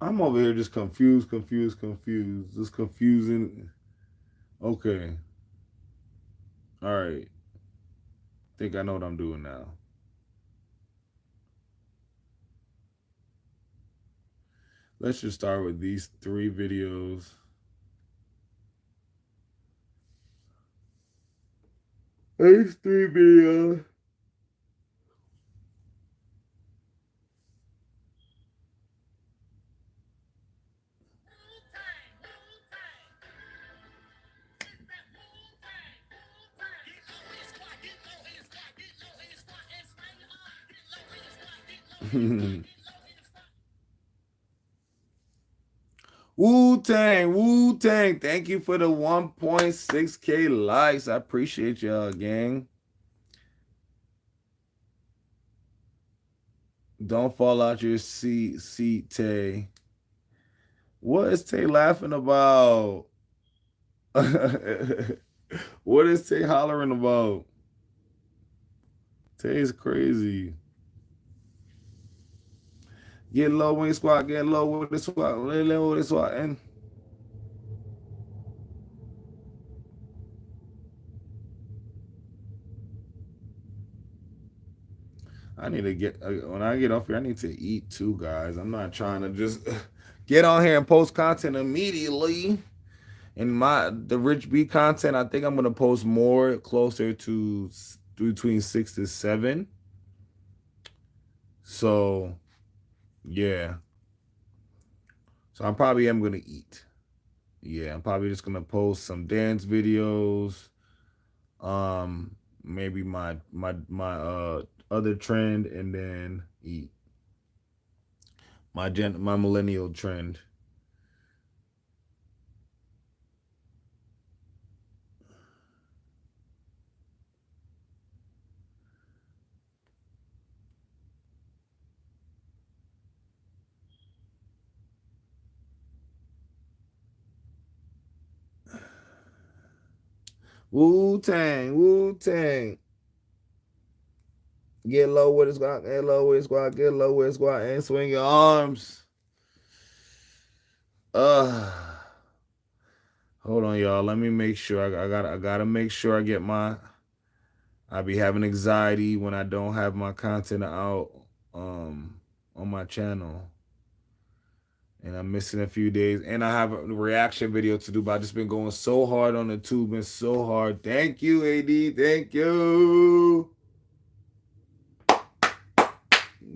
I'm over here just confused. Just confusing. Okay. All right. Think I know what I'm doing now. Let's just start with these three videos. These three videos. Wu Tang, Wu Tang. Thank you for the 1.6K likes. I appreciate y'all, gang. Don't fall out your seat, Tay. What is Tay laughing about? What is Tay hollering about? Tay's crazy. Get low when you squat, get low with the squat, get low with the squat. And I need to get, when I get off here, I need to eat too, guys. I'm not trying to just get on here and post content immediately. And the Rich B content, I think I'm gonna post more closer to between 6 to 7. So yeah. So I probably am gonna eat. Yeah, I'm probably just gonna post some dance videos. Maybe my other trend, and then eat my millennial trend. Wu Tang, Wu Tang. Get low with the squad, get low with the squad, get low with the squad, and swing your arms. Uh Hold on, y'all. Let me make sure. I gotta make sure I get my. I be having anxiety when I don't have my content out on my channel, and I'm missing a few days. And I have a reaction video to do, but I just been going so hard on the tube, and so hard. Thank you, AD. Thank you.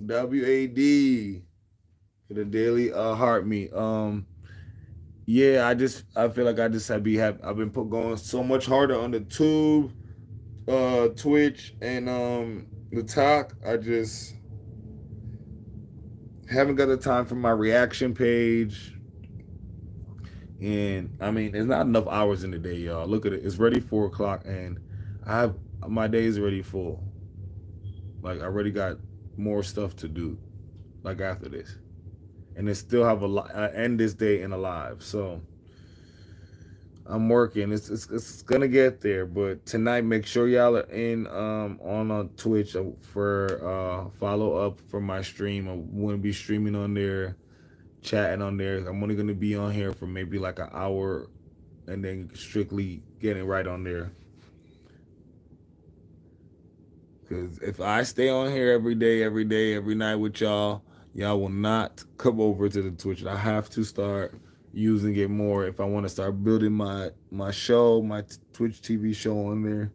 WAD for the daily heart meet. Yeah, I feel like I just I've been going so much harder on the tube, Twitch, and the talk. I just haven't got the time for my reaction page. And I mean, there's not enough hours in the day, y'all. Look at it. It's ready 4 o'clock, and I have my day is already full. Like I already got more stuff to do. Like after this, and then still have end this day in alive. So I'm working. It's gonna get there, but tonight make sure y'all are in on Twitch for follow up for my stream. I'm gonna be streaming on there, chatting on there. I'm only gonna be on here for maybe like an hour, and then strictly getting right on there. Because if I stay on here every day, every night with y'all, y'all will not come over to the Twitch. I have to start using it more if I want to start building my show, my Twitch TV show on there.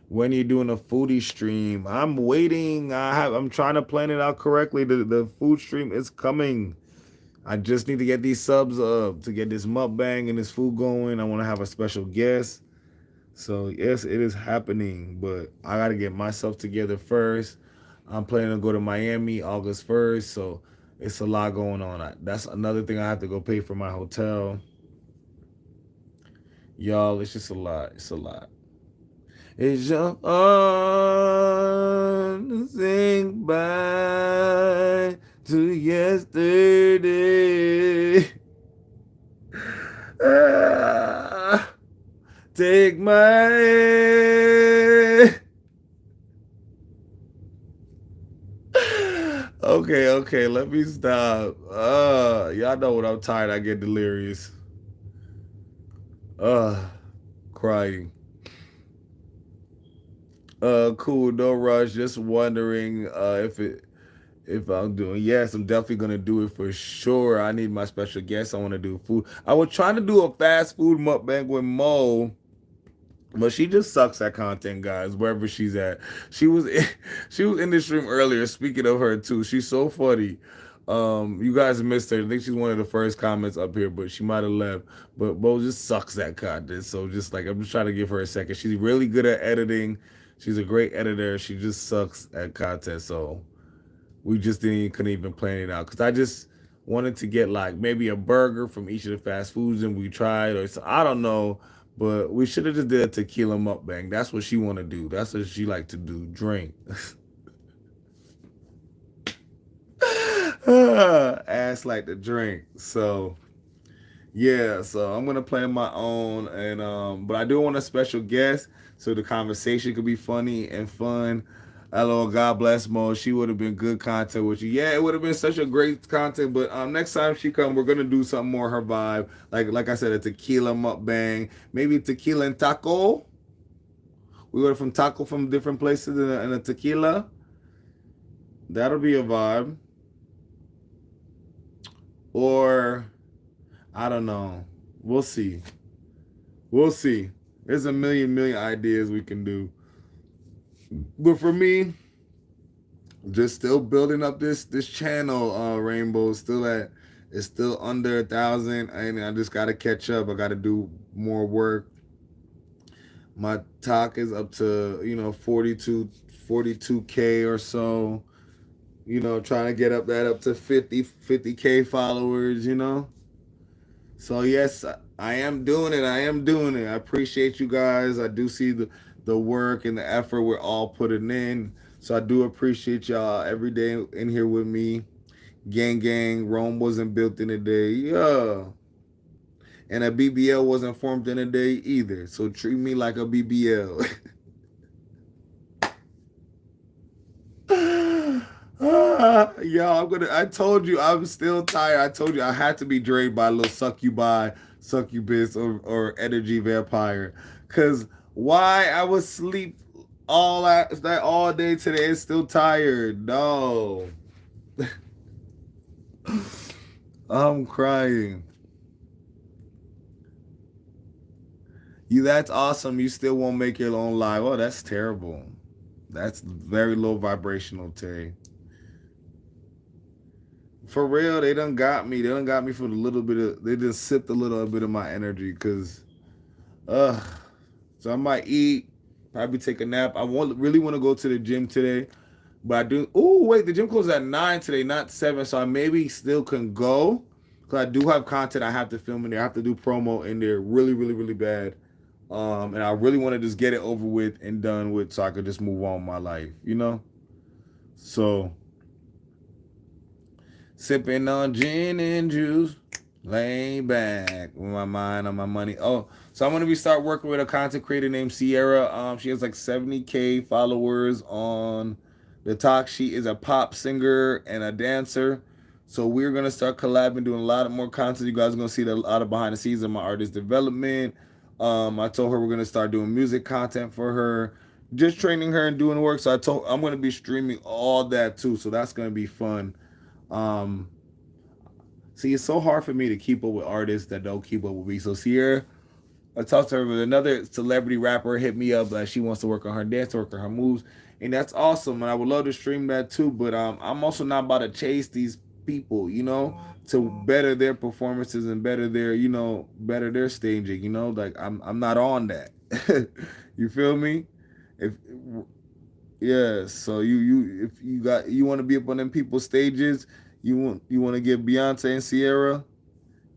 When you're doing a foodie stream, I'm waiting. I'm trying to plan it out correctly. The food stream is coming. I just need to get these subs up to get this mukbang and this food going. I want to have a special guest. So yes, it is happening, but I got to get myself together first. I'm planning to go to Miami August 1st, so it's a lot going on. That's another thing. I have to go pay for my hotel. Y'all, it's just a lot. It's a lot. It's just on to sing back to yesterday. Take my hand. Okay, let me stop. Y'all know when I'm tired, I get delirious. Crying. Cool, no rush. Just wondering if I'm doing. Yes, I'm definitely gonna do it for sure. I need my special guest. I want to do food. I was trying to do a fast food mukbang with Mo, but she just sucks at content, guys. Wherever she's at, she was in the stream earlier. Speaking of her too, she's so funny. You guys missed her. I think she's one of the first comments up here, but she might have left. But Bo just sucks at content. So just like I'm just trying to give her a second. She's really good at editing. She's a great editor. She just sucks at content. So we just couldn't even plan it out because I just wanted to get like maybe a burger from each of the fast foods, and we tried, or I don't know, but we should have just did a tequila mukbang. That's what she want to do. That's what she like to do. Drink. Ass like to drink. So yeah, so I'm gonna plan my own, and but I do want a special guest so the conversation could be funny and fun. Hello, God bless Mo. She would have been good content with you. Yeah, it would have been such a great content. But next time she come, we're gonna do something more her vibe. Like I said, a tequila mukbang, maybe tequila and taco. We order from taco from different places and a tequila. That'll be a vibe. Or I don't know. We'll see. We'll see. There's a million ideas we can do. But for me, Just still building up this channel, Rainbow. It's still under 1,000, and I just gotta catch up. I gotta do more work. My talk is up to 42K or so. Trying to get up to 50K followers. So yes, I am doing it. I am doing it. I appreciate you guys. I do see the work and the effort we're all putting in. So I do appreciate y'all every day in here with me. Gang, Rome wasn't built in a day. Yeah. And a BBL wasn't formed in a day either. So treat me like a BBL. Yo, I told you I'm still tired. I told you I had to be drained by a little succubus, or energy vampire. Cause why I was sleep all day today and still tired. No. I'm crying. That's awesome. You still won't make your own live. Oh, that's terrible. That's very low vibrational, Tay. For real, they done got me. They done got me for a little bit of. They just sipped a little bit of my energy, cause, ugh. So I might eat, probably take a nap. I really want to go to the gym today, but I do. Oh wait, the gym closes at 9 today, not 7. So I maybe still can go, cause I do have content I have to film in there. I have to do promo in there, really, really, really bad. And I really want to just get it over with and done with, so I could just move on with my life. So sipping on gin and juice, lay back with my mind on my money. Oh, so I'm gonna be start working with a content creator named Sierra. She has like 70K followers on the talk. She is a pop singer and a dancer. So we're gonna start collabing, doing a lot of more content. You guys are gonna see a lot of behind the scenes of my artist development. I told her we're gonna start doing music content for her, just training her and doing work. So I'm gonna be streaming all that too. So that's gonna be fun. Um, See, it's so hard for me to keep up with artists that don't keep up with me. So Sierra, I talked to her with another celebrity rapper, hit me up that she wants to work on her dance, work on her moves, and that's awesome. And I would love to stream that too. But I'm also not about to chase these people, to better their performances and better their staging. Like I'm not on that. You feel me? If Yeah, so if you want to be up on them people's stages, you want to get Beyonce and Sierra,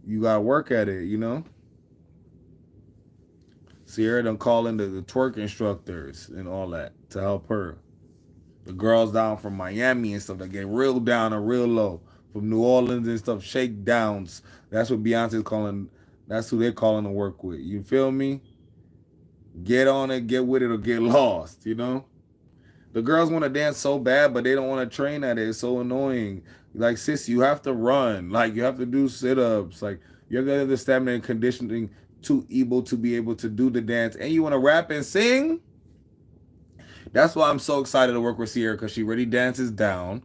you gotta work at it. Sierra done call in the twerk instructors and all that to help her. The girls down from Miami and stuff that get real down or real low, from New Orleans and stuff, shakedowns. That's what Beyonce's calling. That's who they're calling to work with. You feel me? Get on it, get with it, or get lost. The girls want to dance so bad, but they don't want to train at it. It's so annoying. Like, sis, you have to run. Like, you have to do sit-ups. Like, you have to have the stamina and conditioning to be able to do the dance. And you want to rap and sing? That's why I'm so excited to work with Sierra, because she really dances down.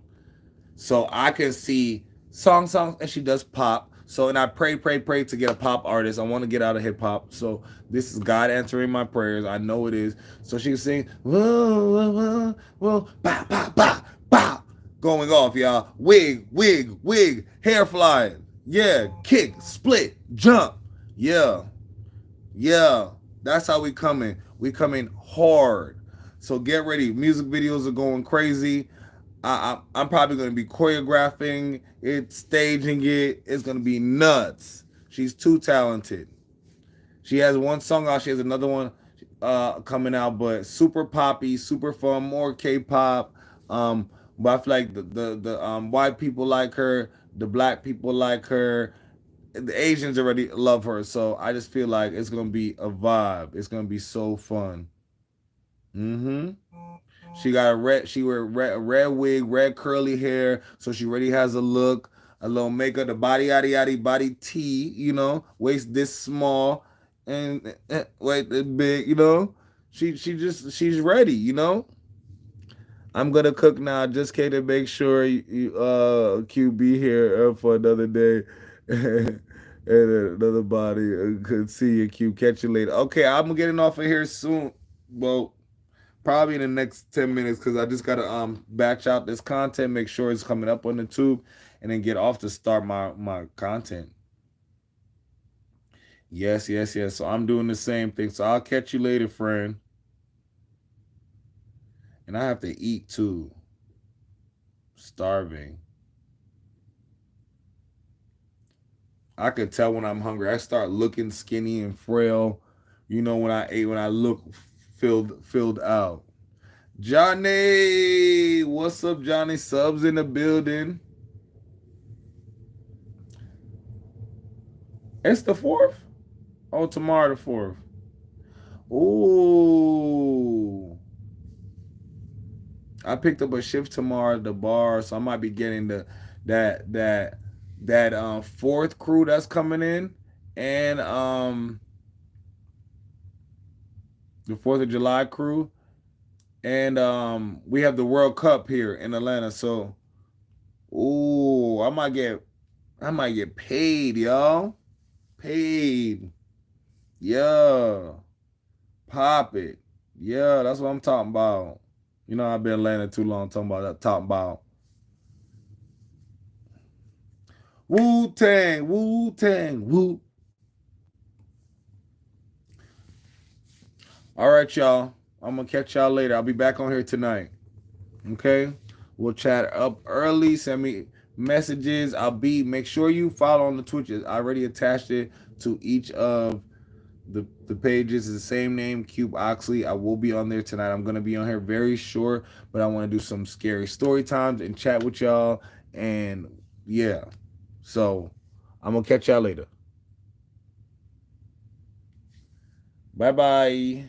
So I can see songs, and she does pop. So, and I pray to get a pop artist. I want to get out of hip hop. So this is God answering my prayers. I know it is. So she can sing, whoa, whoa, whoa, whoa, ba, ba, ba, ba, going off, y'all. Wig, hair flying. Yeah, kick, split, jump. Yeah. That's how we coming. We coming hard. So get ready. Music videos are going crazy. I'm probably going to be choreographing it, staging it. It's going to be nuts. She's too talented. She has one song out. She has another one coming out, but super poppy, super fun, more K-pop. But I feel like the white people like her, the black people like her, the Asians already love her. So I just feel like it's going to be a vibe. It's going to be so fun. Mm-hmm. She got a red. She wear a red wig, red curly hair, so she already has a look, a little makeup, the body yada yada, body T, waist this small, and waist this big, she's ready. I'm gonna cook now. Just came to make sure QB here for another day, and another body could see you. Q, catch you later. Okay, I'm getting off of here soon. Well. probably in the next 10 minutes because I just gotta batch out this content, make sure it's coming up on the tube, and then get off to start my content. Yes. So I'm doing the same thing. So I'll catch you later, friend. And I have to eat too. Starving. I could tell when I'm hungry. I start looking skinny and frail. You know, when I look filled out. Johnny, what's up, Johnny? Subs in the building. It's the 4th? Oh, tomorrow the 4th. Ooh. I picked up a shift tomorrow at the bar, so I might be getting that 4th crew that's coming in, and the 4th of July crew, and we have the World Cup here in Atlanta. So, ooh, I might get paid, y'all. Paid. Yeah. Pop it. Yeah, that's what I'm talking about. You know, I've been in Atlanta too long talking about Wu-Tang, Wu. All right, y'all. I'm gonna catch y'all later. I'll be back on here tonight. Okay? We'll chat up early. Send me messages. Make sure you follow on the Twitch. I already attached it to each of the pages. Is the same name, CubeOxley. I will be on there tonight. I'm gonna be on here very short, but I want to do some scary story times and chat with y'all. And yeah. So I'm gonna catch y'all later. Bye-bye.